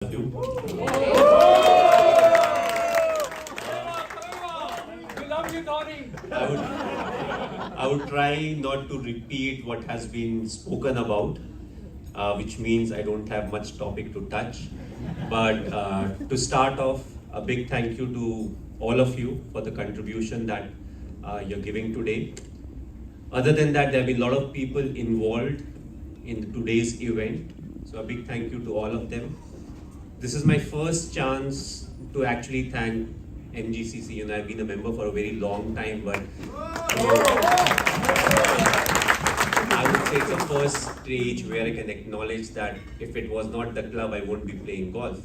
I would try not to repeat what has been spoken about, which means I don't have much topic to touch. But to start off, a big thank you to all of you for the contribution that you're giving today. Other than that, there have been a lot of people involved in today's event. So a big thank you to all of them. This is my first chance to actually thank MGCC. I've been a member for a very long time, but I would say it's the first stage where I can acknowledge that if it was not the club, I won't be playing golf.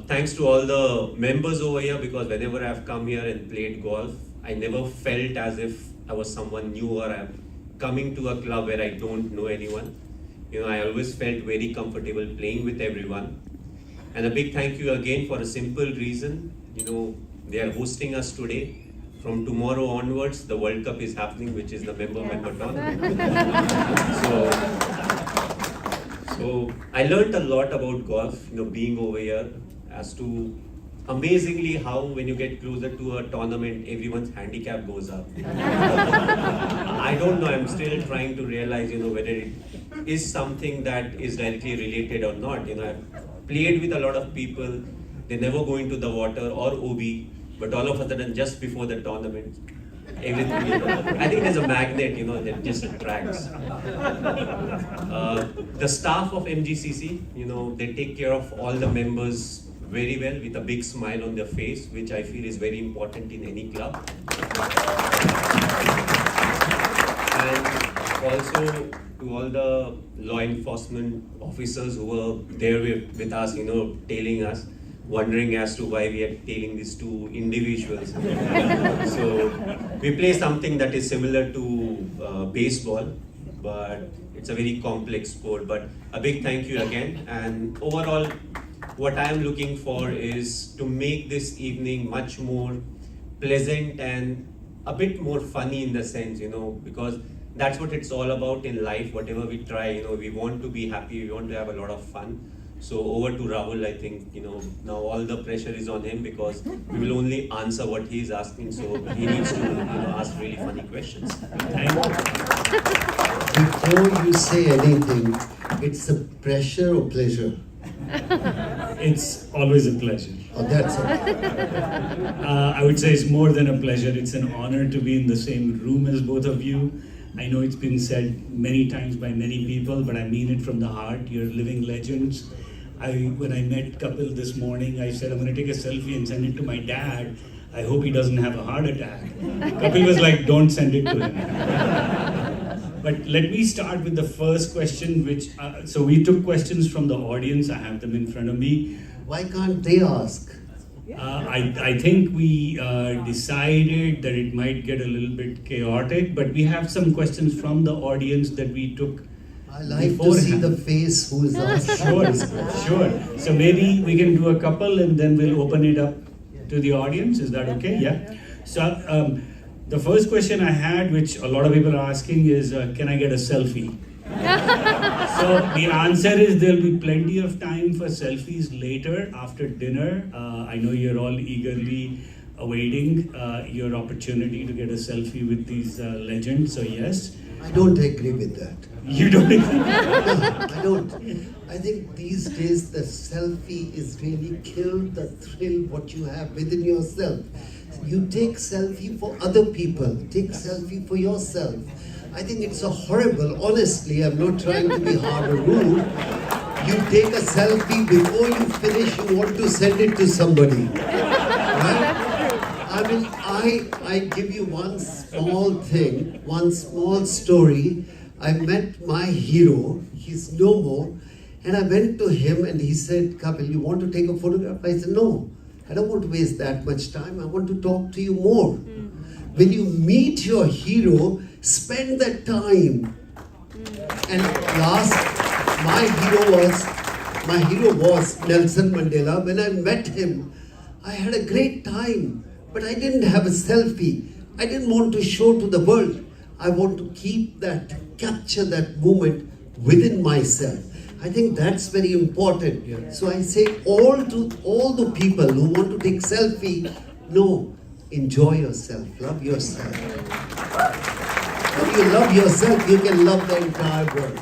Thanks to all the members over here, because whenever I've come here and played golf, I never felt as if I was someone new or I'm coming to a club where I don't know anyone. I always felt very comfortable playing with everyone. And a big thank you again for a simple reason. They are hosting us today. From tomorrow onwards, the World Cup is happening, which is the member tournament. So I learned a lot about golf, being over here, as to amazingly how when you get closer to a tournament, everyone's handicap goes up. I don't know, I'm still trying to realize, whether it is something that is directly related or not. I've played with a lot of people, they never go into the water or OB, but all of a sudden, just before the tournament, everything, I think there's a magnet, that just attracts. The staff of MGCC, they take care of all the members very well with a big smile on their face, which I feel is very important in any club. And also to all the law enforcement officers who were there with us, tailing us, wondering as to why we are tailing these two individuals. So we play something that is similar to baseball, but it's a very complex sport. But a big thank you again. And overall, what I am looking for is to make this evening much more pleasant and a bit more funny in the sense, because that's what it's all about in life. Whatever we try, we want to be happy, we want to have a lot of fun. So over to Rahul, I think, now all the pressure is on him because we will only answer what he is asking. So he needs to ask really funny questions. Before you say anything, it's a pressure or pleasure? It's always a pleasure. Oh, that's okay. I would say it's more than a pleasure. It's an honor to be in the same room as both of you. I know it's been said many times by many people, but I mean it from the heart. You're living legends. When I met Kapil this morning, I said, I'm going to take a selfie and send it to my dad. I hope he doesn't have a heart attack. Kapil was like, don't send it to him. But let me start with the first question, so we took questions from the audience. I have them in front of me. Why can't they ask? I think we decided that it might get a little bit chaotic, but we have some questions from the audience that we took. I like to see the face who is asking. Sure. So maybe we can do a couple and then we'll open it up to the audience. Is that okay? Yeah. So the first question I had, which a lot of people are asking, is can I get a selfie? So the answer is there'll be plenty of time for selfies later after dinner. I know you're all eagerly awaiting your opportunity to get a selfie with these legends, so yes. I don't agree with that. You don't agree? No, I don't. I think these days the selfie is really killed the thrill what you have within yourself. You take selfie for other people, take selfie for yourself. I think it's a horrible, honestly, I'm not trying to be hard or rude. You take a selfie before you finish, you want to send it to somebody. Right? I mean, I give you one small thing, one small story. I met my hero, he's no more, and I went to him and he said, Kapil, you want to take a photograph? I said, no, I don't want to waste that much time. I want to talk to you more. When you meet your hero, spend that time. And last, my hero was Nelson Mandela. When I met him, I had a great time, but I didn't have a selfie. I didn't want to show to the world. I want to capture that moment within myself. I think that's very important. So I say all the people who want to take selfie, no, enjoy yourself, love yourself. If you love yourself, you can love the entire world.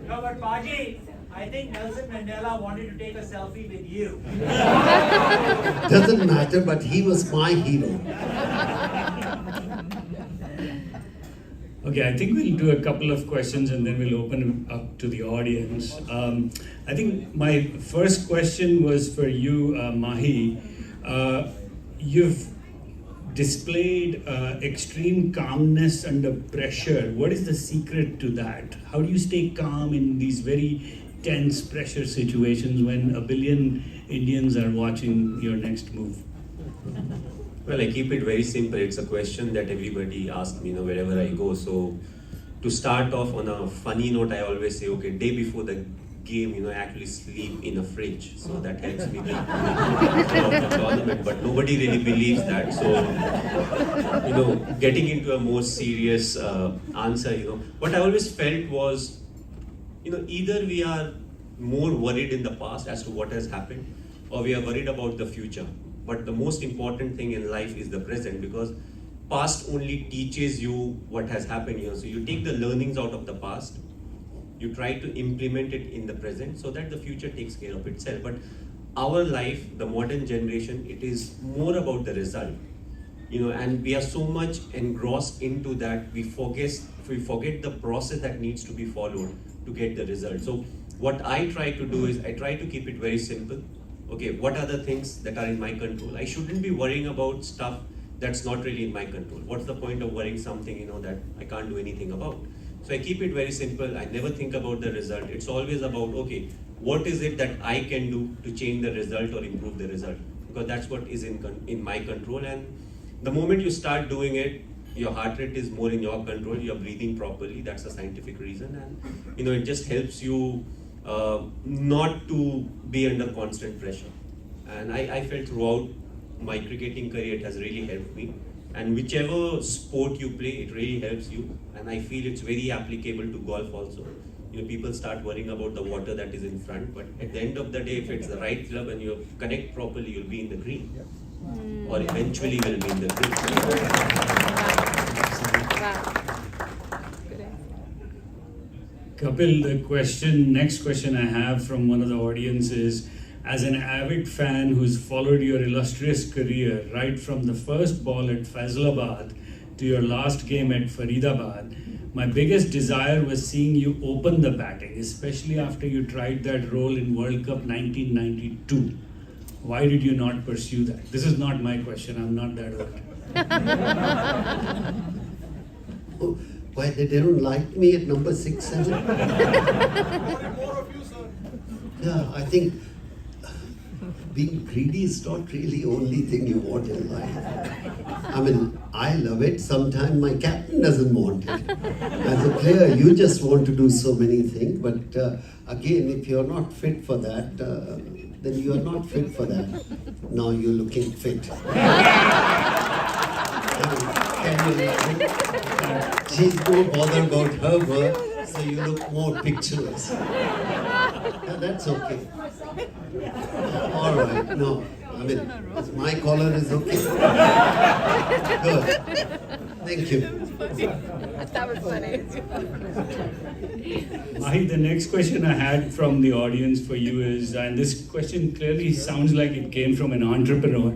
No, but Paji, I think Nelson Mandela wanted to take a selfie with you. Doesn't matter, but he was my hero. Okay, I think we'll do a couple of questions and then we'll open it up to the audience. I think my first question was for you, Mahi. You've displayed extreme calmness under pressure. What is the secret to that? How do you stay calm in these very tense pressure situations when a billion Indians are watching your next move? Well, I keep it very simple. It's a question that everybody asks me, wherever I go. So, to start off on a funny note, I always say, okay, day before the game, I actually sleep in a fridge. So that helps me be of the tournament. But nobody really believes that. So, getting into a more serious answer, what I always felt was, either we are more worried in the past as to what has happened, or we are worried about the future. But the most important thing in life is the present, because past only teaches you what has happened. So you take the learnings out of the past, you try to implement it in the present so that the future takes care of itself. But our life, the modern generation, it is more about the result. And we are so much engrossed into that, we forget the process that needs to be followed to get the result. So what I try to do is, I try to keep it very simple. Okay, what are the things that are in my control? I shouldn't be worrying about stuff that's not really in my control. What's the point of worrying something, that I can't do anything about? So I keep it very simple. I never think about the result. It's always about, okay, what is it that I can do to change the result or improve the result? Because that's what is in my control. And the moment you start doing it, your heart rate is more in your control, you're breathing properly. That's a scientific reason. And, it just helps you not to be under constant pressure. And I felt throughout my cricketing career it has really helped me. And whichever sport you play, it really helps you. And I feel it's very applicable to golf also. People start worrying about the water that is in front, but at the end of the day, if it's the right club and you connect properly, you'll be in the green. Or eventually will be in the green. Kapil, next question I have from one of the audience is, as an avid fan who's followed your illustrious career right from the first ball at Faisalabad to your last game at Faridabad, my biggest desire was seeing you open the batting, especially after you tried that role in World Cup 1992. Why did you not pursue that? This is not my question, I'm not that old. Why they don't like me at number 6, 7? Yeah, I think being greedy is not really the only thing you want in life. I mean, I love it. Sometimes my captain doesn't want it. As a player, you just want to do so many things. But again, if you're not fit for that, then you are not fit for that. Now you're looking fit. Can you imagine? She's more bothered about her work, so you look more picturesque. Yeah, that's okay. All right, no. I mean, my collar is okay. Good. Thank you. That was funny. Mahi, the next question I had from the audience for you is, and this question clearly sounds like it came from an entrepreneur.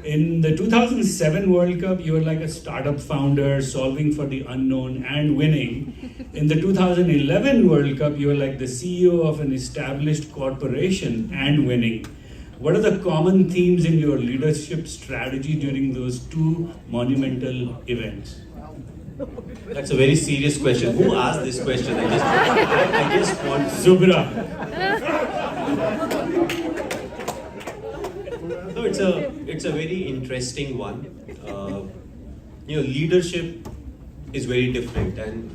In the 2007 World Cup, you were like a startup founder, solving for the unknown and winning. In the 2011 World Cup, you were like the CEO of an established corporation and winning. What are the common themes in your leadership strategy during those two monumental events? That's a very serious question. Who asked this question? I just want Zubra. No, it's a very interesting one. Leadership is very different, and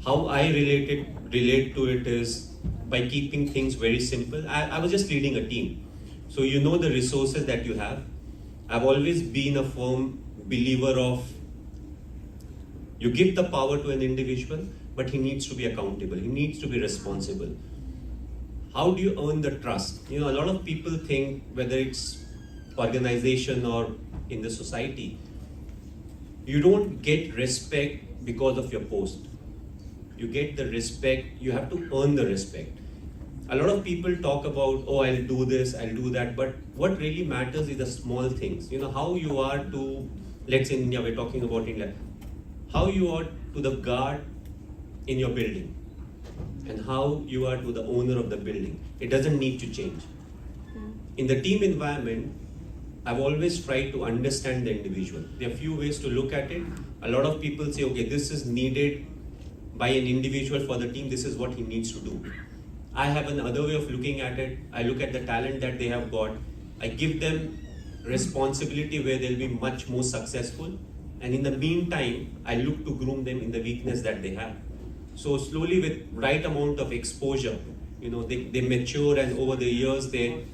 how I relate to it is by keeping things very simple. I was just leading a team, so you know the resources that you have. I've always been a firm believer of, you give the power to an individual, but he needs to be accountable. He needs to be responsible. How do you earn the trust? You know, a lot of people think, whether it's organization or in the society, you don't get respect because of your post. You get the respect, you have to earn the respect. A lot of people talk about, oh, I'll do this, I'll do that, but what really matters is the small things. You know, how you are to, let's say in India, we're talking about India, how you are to the guard in your building and how you are to the owner of the building. It doesn't need to change. In the team environment, I've always tried to understand the individual. There are few ways to look at it. A lot of people say, okay, this is needed by an individual for the team, this is what he needs to do. I have another way of looking at it. I look at the talent that they have got. I give them responsibility where they'll be much more successful. And in the meantime, I look to groom them in the weakness that they have. So slowly, with right amount of exposure, you know, they mature, and over the years, they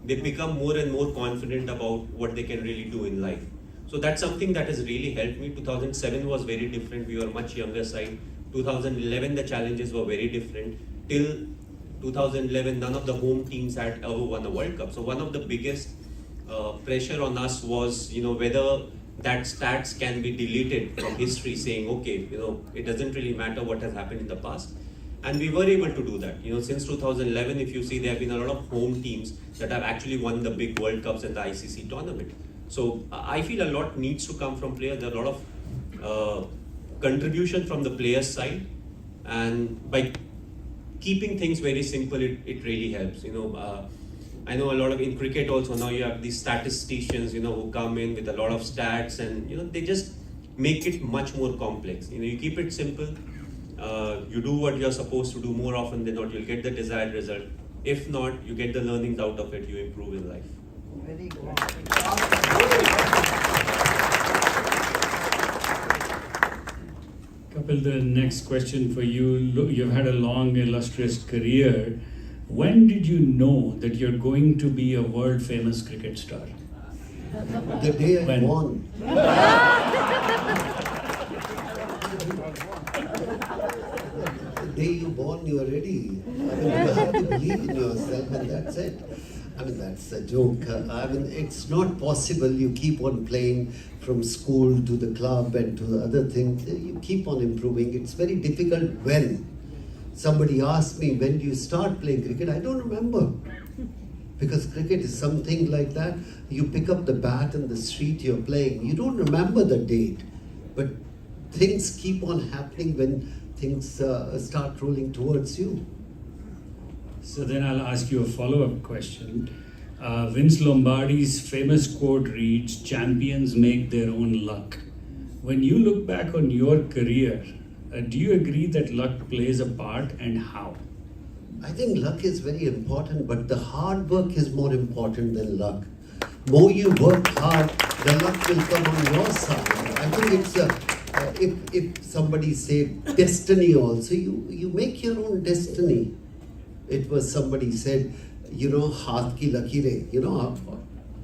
become more and more confident about what they can really do in life. So that's something that has really helped me. 2007 was very different. We were much younger side. 2011, the challenges were very different. Till 2011, none of the home teams had ever won a World Cup. So one of the biggest pressure on us was, you know, whether that stats can be deleted from history, saying, okay, you know, it doesn't really matter what has happened in the past. And we were able to do that. You know, since 2011, if you see, there have been a lot of home teams that have actually won the big World Cups and the ICC tournament. So I feel a lot needs to come from players. There are a lot of contribution from the players' side, and by keeping things very simple, it really helps. You know, I know a lot of, in cricket also, now you have these statisticians, you know, who come in with a lot of stats, and, you know, they just make it much more complex. You know, you keep it simple, you do what you're supposed to do more often than not, you'll get the desired result. If not, you get the learnings out of it, you improve in life. Very good. Kapil, the next question for you. Look, you've had a long, illustrious career. When did you know that you're going to be a world-famous cricket star? The day I When? won. The day you born, you are ready. I mean, you have to believe in yourself, and that's it. I mean, that's a joke. I mean, it's not possible. You keep on playing from school to the club and to the other things. You keep on improving. It's very difficult when somebody asks me, when do you start playing cricket? I don't remember. Because cricket is something like that. You pick up the bat in the street, you're playing. You don't remember the date. But things keep on happening when things start rolling towards you. So then I'll ask you a follow-up question. Vince Lombardi's famous quote reads, "Champions make their own luck." When you look back on your career, do you agree that luck plays a part, and how? I think luck is very important, but the hard work is more important than luck. More you work hard, the luck will come on your side. I think it's if somebody say destiny also, you make your own destiny. It was somebody said, you know, haath ki lakire, you know,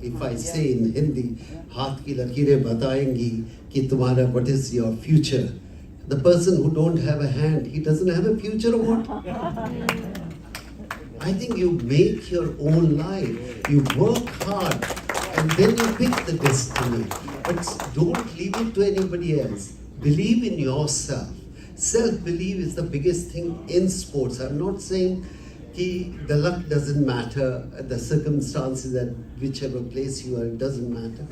if I say in Hindi, haath ki lakire batayengi ki tumhara what is your future. The person who don't have a hand, he doesn't have a future or what? I think you make your own life. You work hard and then you pick the destiny. But don't leave it to anybody else. Believe in yourself. Self-belief is the biggest thing in sports. I'm not saying the luck doesn't matter, the circumstances at whichever place you are, it doesn't matter.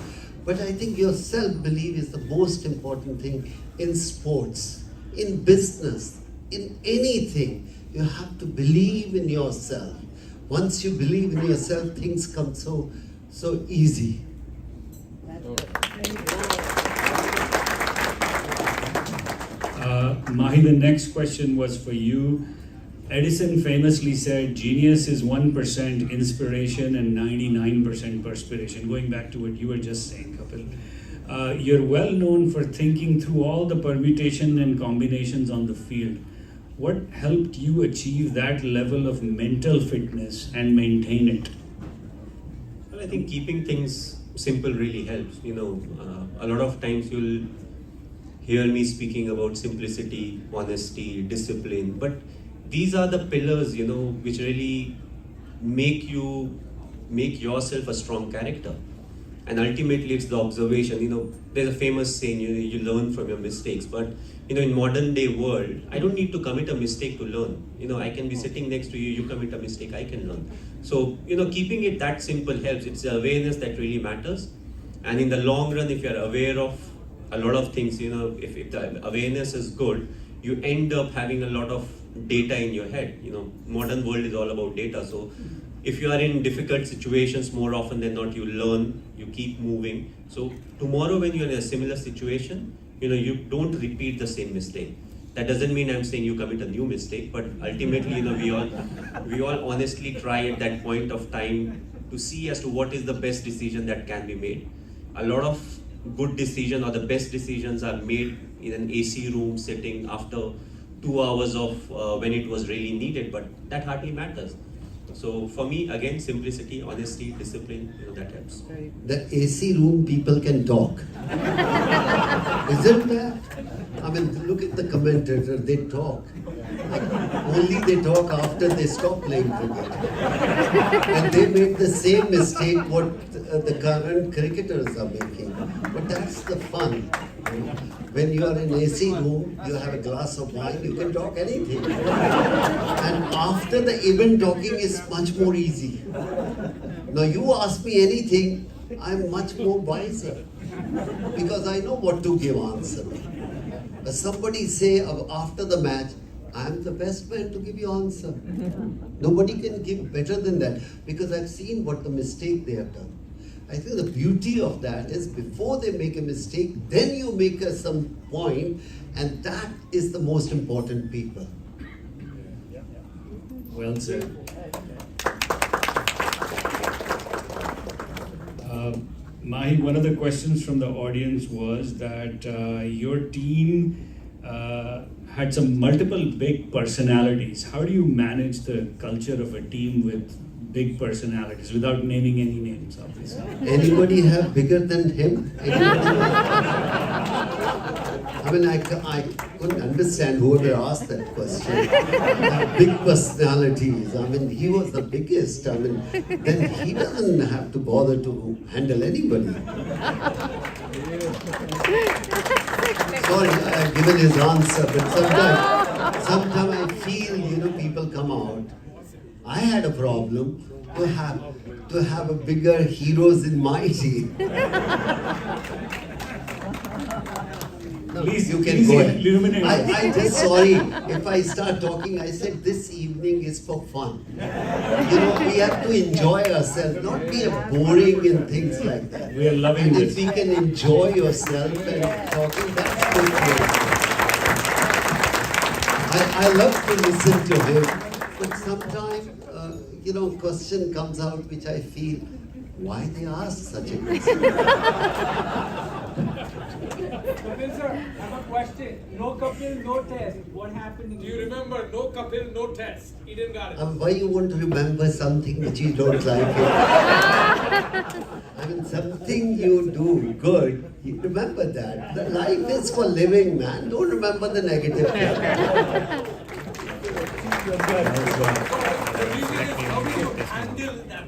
But I think your self-belief is the most important thing in sports, in business, in anything. You have to believe in yourself. Once you believe in yourself, things come so easy. Mahi, the next question was for you. Edison famously said, "Genius is 1% inspiration and 99% perspiration." Going back to what you were just saying, Kapil. You're well known for thinking through all the permutation and combinations on the field. What helped you achieve that level of mental fitness and maintain it? Well, I think keeping things simple really helps. You know, a lot of times you'll hear me speaking about simplicity, honesty, discipline. But these are the pillars, which really make yourself a strong character. And ultimately, it's the observation. There's a famous saying, you learn from your mistakes. But in modern day world, I don't need to commit a mistake to learn. I can be sitting next to you, you commit a mistake, I can learn. So keeping it that simple helps. It's the awareness that really matters. And in the long run, if you're aware of a lot of things, if the awareness is good, you end up having a lot of data in your head. Modern world is all about data. So if you are in difficult situations, more often than not, you learn, you keep moving. So tomorrow when you're in a similar situation, you don't repeat the same mistake. That doesn't mean I'm saying you commit a new mistake, but ultimately, we all honestly try at that point of time to see as to what is the best decision that can be made. A lot of good decisions or the best decisions are made in an AC room setting after 2 hours of when it was really needed, but that hardly matters. So for me, again, simplicity, honesty, discipline, that helps. The AC room people can talk. Isn't that? I mean, look at the commentator, they talk. Only they talk after they stop playing cricket. And they make the same mistake what the current cricketers are making. But that's the fun. When you are in AC room, you have a glass of wine, you can talk anything. And after the event, talking is much more easy. Now you ask me anything, I'm much more wiser. Because I know what to give answer. Somebody say after the match, I'm the best man to give you answer. Nobody can give better than that because I've seen what the mistake they have done. I think the beauty of that is before they make a mistake, then you make some point, and that is the most important people. Well said. Mahi, one of the questions from the audience was that your team had some multiple big personalities. How do you manage the culture of a team with big personalities without naming any names, obviously? Anybody have bigger than him? I mean, I couldn't understand whoever asked that question. Big personalities. I mean, he was the biggest. I mean, then he doesn't have to bother to handle anybody. Sorry, I've given his answer, but sometimes I feel, people come out. I had a problem to have a bigger heroes in my team. Please, you can go ahead. illuminate. I just sorry if I start talking. I said this evening is for fun. We have to enjoy ourselves, not be boring and things like that. We are loving and this. if we can enjoy yourself and talking, that's good. I love to listen to him, but sometimes question comes out which I feel, why they ask such a question? Kapil sir, I have a question. No Kapil, no test. What happened? Do you remember? No Kapil, no test. Eden Garden. Why you want to remember something which you don't like? I mean, something you do good, you remember that. The life is for living, man. Don't remember the negative thing. The reason is how do you handle that?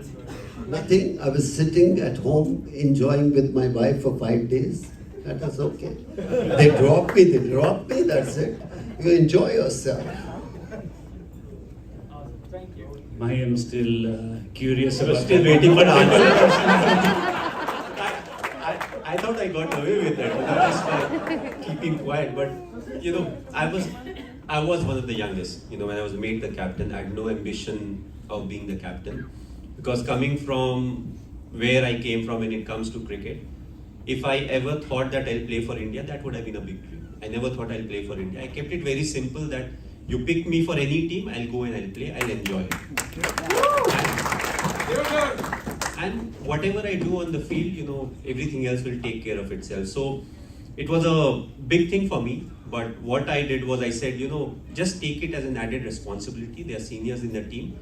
Nothing. I was sitting at home enjoying with my wife for 5 days. That was okay. They dropped me, that's it. You enjoy yourself. Thank you. I am still curious about Still that. waiting for the answer. I thought I got away with it. Just by keeping quiet. But I was one of the youngest. When I was made the captain, I had no ambition of being the captain, because coming from where I came from when it comes to cricket, if I ever thought that I'll play for India, that would have been a big dream. I never thought I'll play for India. I kept it very simple that you pick me for any team, I'll go and I'll play, I'll enjoy it. And whatever I do on the field, everything else will take care of itself. So it was a big thing for me. But what I did was I said, just take it as an added responsibility. They are seniors in the team.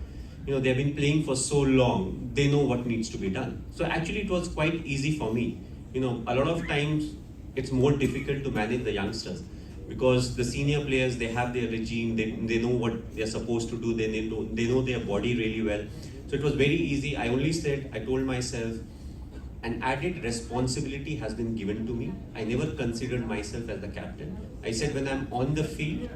They've been playing for so long, they know what needs to be done. So actually it was quite easy for me. A lot of times it's more difficult to manage the youngsters, because the senior players, they have their regime, they know what they're supposed to do, they know their body really well. So it was very easy. I told myself, an added responsibility has been given to me. I never considered myself as the captain. I said, when I'm on the field,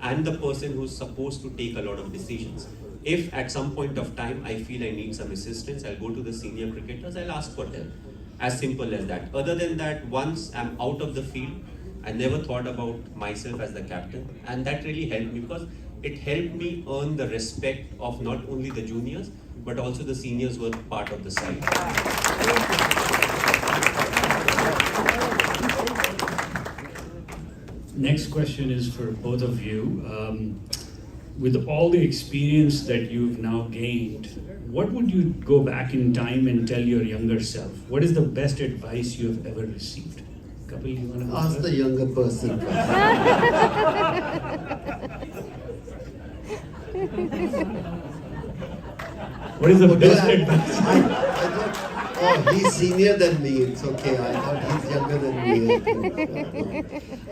I'm the person who's supposed to take a lot of decisions. If at some point of time I feel I need some assistance, I'll go to the senior cricketers, I'll ask for help. As simple as that. Other than that, once I'm out of the field, I never thought about myself as the captain, and that really helped me, because it helped me earn the respect of not only the juniors, but also the seniors who were part of the side. Next question is for both of you. With all the experience that you've now gained, what would you go back in time and tell your younger self? What is the best advice you have ever received? Kapil, you want to Ask the younger person. What is the best advice? I thought, oh, he's senior than me, it's okay. I thought he's younger than me.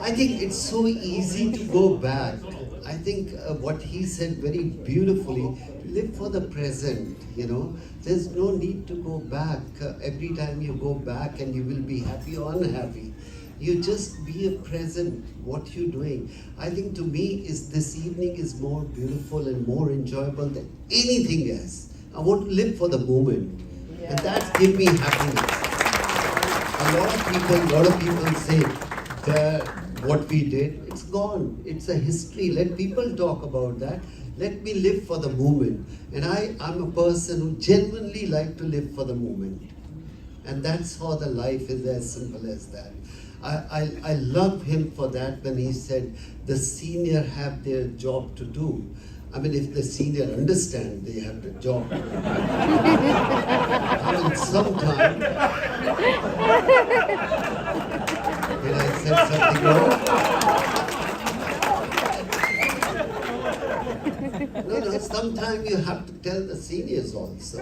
I think it's so easy to go back. I think what he said very beautifully, live for the present, you know. There's no need to go back. Every time you go back and you will be happy or unhappy. You just be a present, what you're doing. I think to me, this evening is more beautiful and more enjoyable than anything else. I want to live for the moment. And that gives me happiness. A lot of people say that what we did, it's gone. It's a history. Let people talk about that. Let me live for the moment. And I'm a person who genuinely like to live for the moment. And that's how the life is, as simple as that. I love him for that when he said the senior have their job to do. I mean, if the senior understand they have the job. I mean, sometimes. Did I say something wrong? No, sometimes you have to tell the seniors also.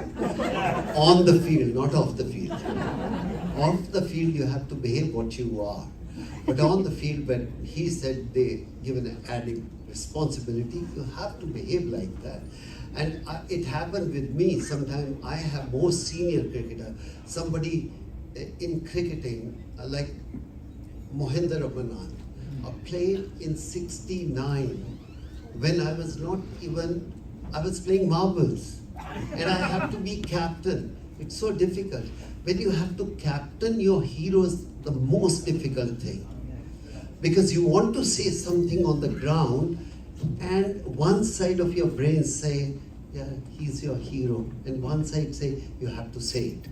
On the field, not off the field. Off the field, you have to behave what you are. But on the field, when he said they give an added responsibility, you have to behave like that. And it happened with me. Sometimes I have more senior cricketer. Somebody in cricketing, like Mohinder Ramanand, played in '69 when I was I was playing marbles. And I have to be captain. It's so difficult. When you have to captain your heroes, the most difficult thing. Because you want to say something on the ground, and one side of your brain say, yeah, he's your hero. And one side say, you have to say it.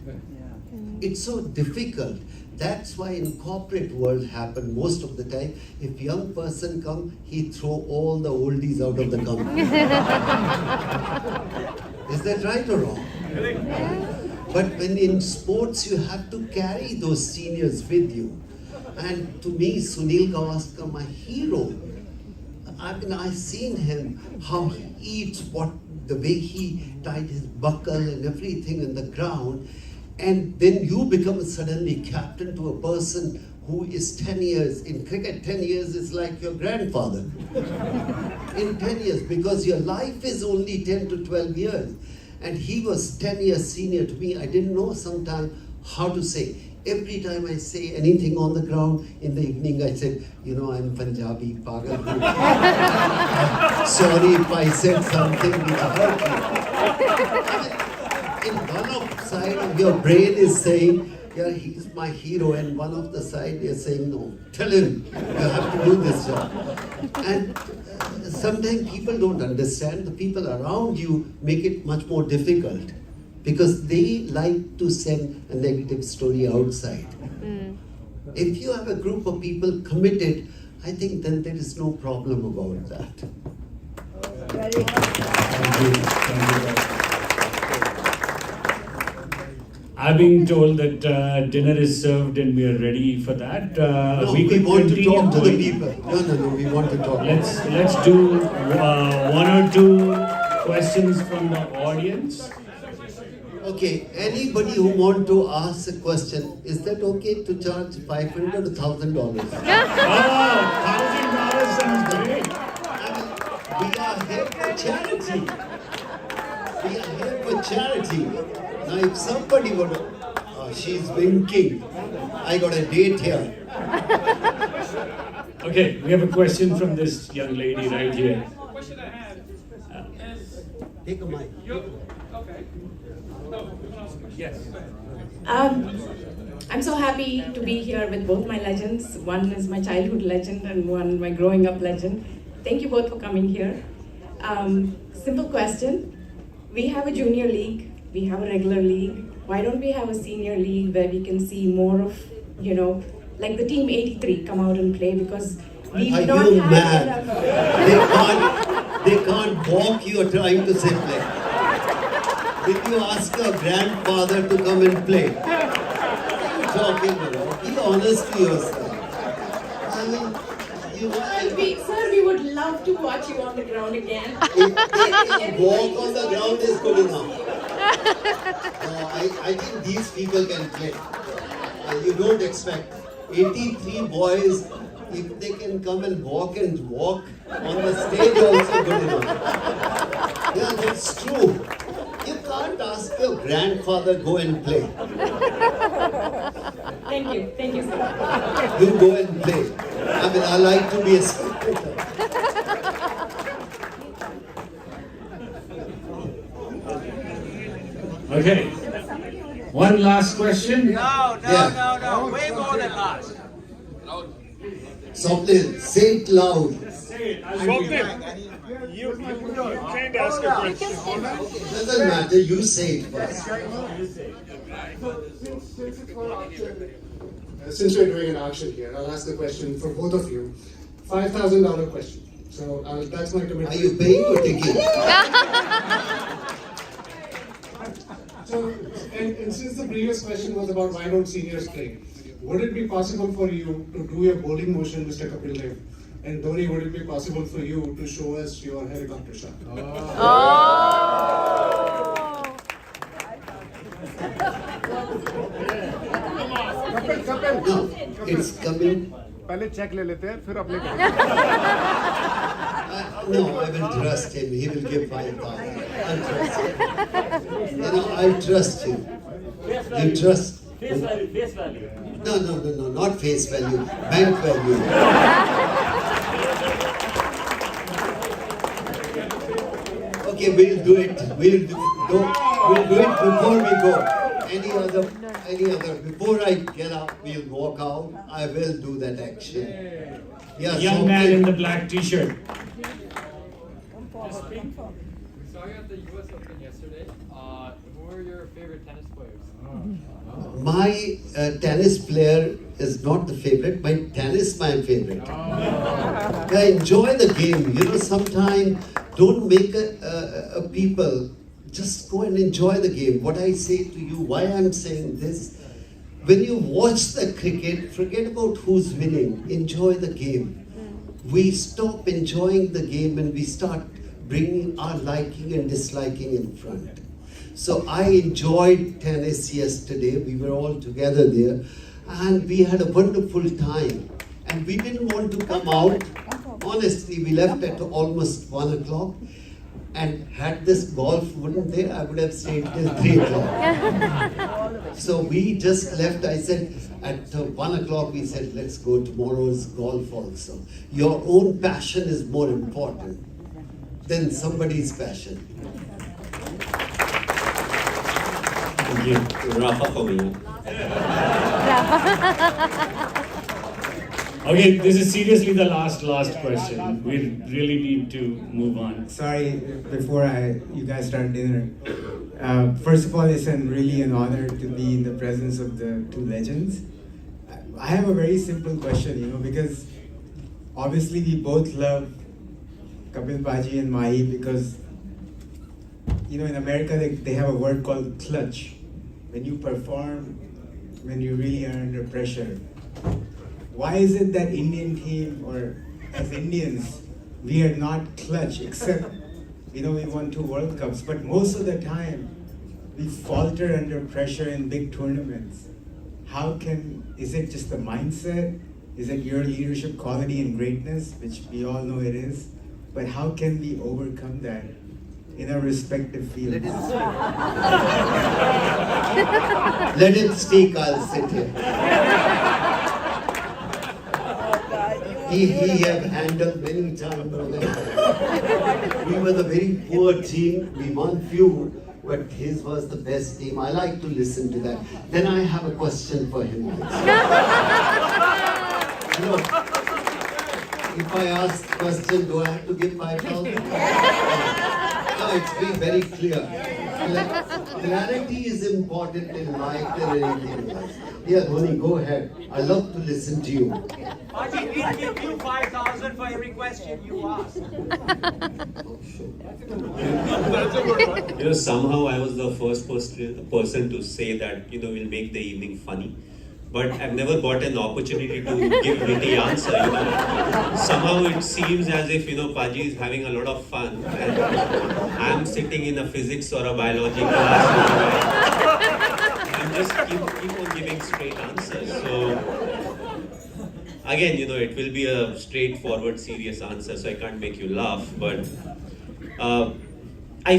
It's so difficult. That's why in corporate world happen most of the time. If young person come, he throw all the oldies out of the company. Is that right or wrong? But when in sports, you have to carry those seniors with you. And to me, Sunil Gavaskar, my hero. I mean, I've seen him, how he eats, the way he tied his buckle and everything in the ground. And then you become suddenly captain to a person who is 10 years. In cricket, 10 years is like your grandfather. In 10 years, because your life is only 10 to 12 years. And he was 10 years senior to me. I didn't know sometimes how to say. Every time I say anything on the ground, in the evening I said, you know, I'm Punjabi, Pagal. Sorry if I said something which hurt you. In one of side of your brain is saying, yeah, he's my hero, and one of the side is saying, no, tell him, you have to do this job. And sometimes people don't understand. The people around you make it much more difficult, because they like to send a negative story outside. If you have a group of people committed, I think then there is no problem about that. Thank you. Thank you. I've been told that dinner is served and we are ready for that. No, we want to talk to the people. No, we want to talk. Let's do one or two questions from the audience. Okay, anybody who want to ask a question, is that okay to charge $500 or $1,000? $1,000 sounds great. We are here for charity. We are here for charity. Now, if somebody would, she's winking. I got a date here. Okay, we have a question from this young lady right here. Question I had is Take a mic. okay. No, Yes. I'm so happy to be here with both my legends. One is my childhood legend and one my growing up legend. Thank you both for coming here. Simple question. We have a junior league, we have a regular league. Why don't we have a senior league where we can see more of, like the team 83 come out and play, because we Are don't you have mad? enough. They can't walk, you are trying to say play. Did you ask your grandfather to come and play? What are you talking about? Be honest to yourself. I mean, Sir, we would love to watch you on the ground again. if walk on the ground is good enough. I think these people can play. You don't expect 83 boys, if they can come and walk on the stage, also good enough. Yeah, that's true. You can't ask your grandfather go and play. Thank you, sir. You go and play. I mean, I like to be a spectator. Okay. One last question. No, Yeah. way more than last. Something, say it loud. Swapnil, you can't ask a question. It doesn't matter, you say it first. Since we're doing an auction here, I'll ask the question for both of you. $5,000 question. So that's my commitment. Are you paying or taking? So, and since the previous question was about why don't seniors play, would it be possible for you to do your bowling motion, Mr. Kapil Dev? And Dhoni, would it be possible for you to show us your helicopter shot? No, it's coming. पहले check ले लेते हैं फिर apply No, I will trust him. He will give 5,000. I trust him. I trust you. You trust? Face value. No, not face value. Bank value. Okay, we'll do it. We'll do it before we go. Any other? Before I get up, we'll walk out. I will do that action. Yeah, Young man in the black t-shirt. We saw you at the US Open yesterday. Who are your favorite tennis players? My tennis player is not the favorite. My tennis, my favorite. I enjoy the game. Sometimes don't make a people. Just go and enjoy the game. What I say to you, why I'm saying this, when you watch the cricket, forget about who's winning. Enjoy the game. We stop enjoying the game and we start bringing our liking and disliking in front. So I enjoyed tennis yesterday. We were all together there and we had a wonderful time. And we didn't want to come out. Honestly, we left at almost 1 o'clock. And had this golf wouldn't there, I would have stayed till 3 o'clock. So we just left. I said at 1 o'clock, we said, let's go tomorrow's golf also. Your own passion is more important than somebody's passion. Thank you. Rafa for me. Okay, this is seriously the last question. We really need to move on. Sorry, before you guys start dinner. First of all, it's really an honor to be in the presence of the two legends. I have a very simple question, because obviously we both love Kapil, Paji and Mahi because, in America they have a word called clutch. When you perform, when you really are under pressure. Why is it that Indian team, or as Indians, we are not clutch, except, we won 2 World Cups, but most of the time, we falter under pressure in big tournaments. Is it just the mindset? Is it your leadership quality and greatness, which we all know it is? But how can we overcome that in our respective fields? Let it speak, I'll sit here. He have handled many times. We were the very poor team, we won few, but his was the best team. I like to listen to that. Then I have a question for him also. If I ask a question, do I have to give 5,000? No, it's been very clear. Clarity is important in life and anything else. Yeah, Dhoni, go ahead. I love to listen to you. Paji, we'll give you 5,000 for every question you ask. Somehow I was the first person to say that, we'll make the evening funny. But I've never got an opportunity to give witty answer, Somehow it seems as if, Paji is having a lot of fun and I'm sitting in a physics or a biology class and just keep on giving straight answers. So, again, it will be a straightforward, serious answer, so I can't make you laugh, but I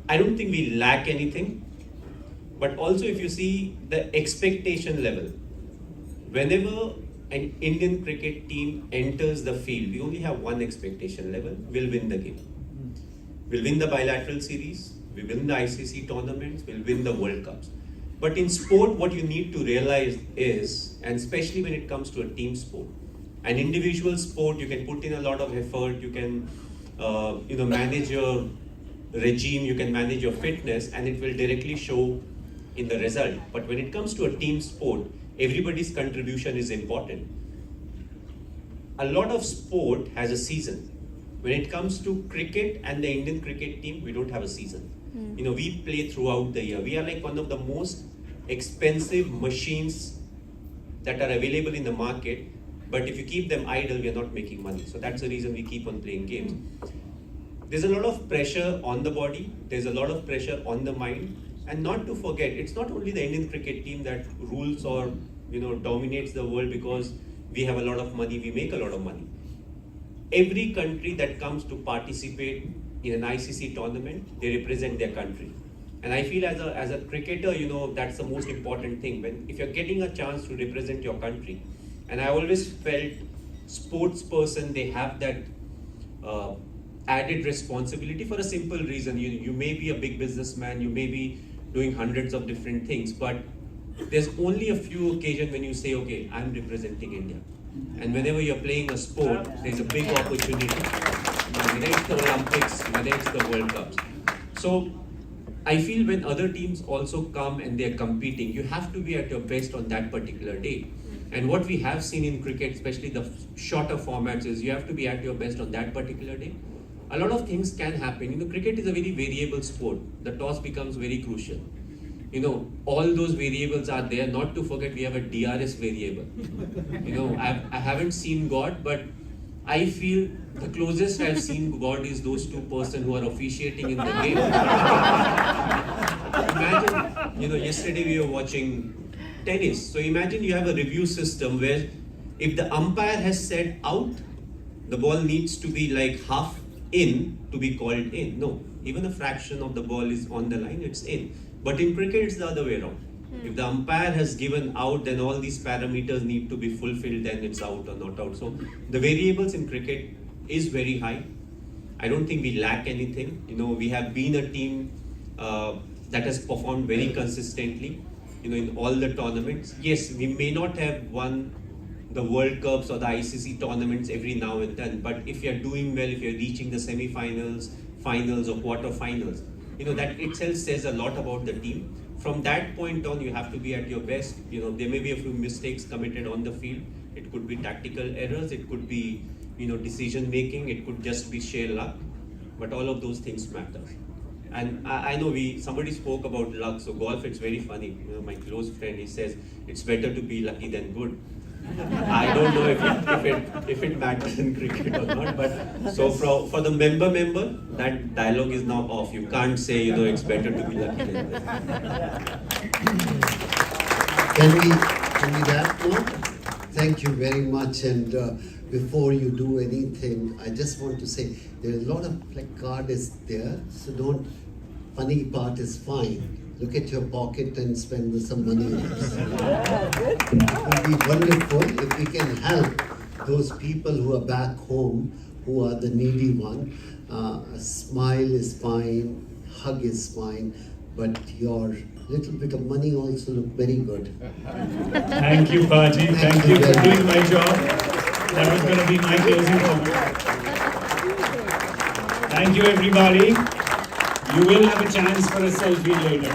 don't think we lack anything. But also, if you see the expectation level, whenever an Indian cricket team enters the field, we only have one expectation level: we'll win the game. We'll win the bilateral series, we'll win the ICC tournaments, we'll win the World Cups. But in sport, what you need to realize is, and especially when it comes to a team sport, an individual sport, you can put in a lot of effort, you can manage your regime, you can manage your fitness, and it will directly show in the result. But when it comes to a team sport, everybody's contribution is important. A lot of sport has a season. When it comes to cricket and the Indian cricket team, we don't have a season. We play throughout the year. We are like one of the most expensive machines that are available in the market, but if you keep them idle, we are not making money. So that's the reason we keep on playing games. There's a lot of pressure on the body, there's a lot of pressure on the mind. And not to forget, it's not only the Indian cricket team that rules or dominates the world because we have a lot of money, we make a lot of money. Every country that comes to participate in an ICC tournament, they represent their country. And I feel as a cricketer, that's the most important thing. If you're getting a chance to represent your country, and I always felt sports person, they have that added responsibility for a simple reason. You may be a big businessman, you may be doing hundreds of different things, but there's only a few occasions when you say, okay, I'm representing India. And whenever you're playing a sport, there's a big opportunity, whether it's the Olympics, whether it's the World Cups. So I feel when other teams also come and they're competing, you have to be at your best on that particular day. And what we have seen in cricket, especially the shorter formats, is you have to be at your best on that particular day. A lot of things can happen. Cricket is a very variable sport. The toss becomes very crucial. All those variables are there. Not to forget, we have a DRS variable. I haven't seen God, but I feel the closest I've seen God is those two persons who are officiating in the game. Imagine, yesterday we were watching tennis. So imagine you have a review system where if the umpire has said out, the ball needs to be like half in to be called in. No, even a fraction of the ball is on the line, it's in. But in cricket, it's the other way around. If the umpire has given out, then all these parameters need to be fulfilled, then it's out or not out. So the variables in cricket is very high. I don't think we lack anything. We have been a team that has performed very consistently, in all the tournaments. Yes, we may not have won the World Cups or the ICC tournaments every now and then, but if you're doing well, if you're reaching the semi-finals, finals or quarter-finals, that itself says a lot about the team. From that point on, you have to be at your best. There may be a few mistakes committed on the field. It could be tactical errors, it could be, decision making, it could just be sheer luck, but all of those things matter. And I know somebody spoke about luck, so golf, it's very funny. My close friend, he says, it's better to be lucky than good. I don't know if it matters in cricket or not, but so for the member, that dialogue is now off. You can't say, it's better to be lucky than this. Can we wrap now? Thank you very much. And before you do anything, I just want to say there are a lot of placardists there, so don't. Funny part is fine. Look at your pocket and spend some money. It would be wonderful if we can help those people who are back home, who are the needy one. A smile is fine, hug is fine, but your little bit of money also look very good. Thank you, Paji. Thank you for doing my job. That was going to be my closing comment. Thank you, everybody. You will have a chance for a selfie later.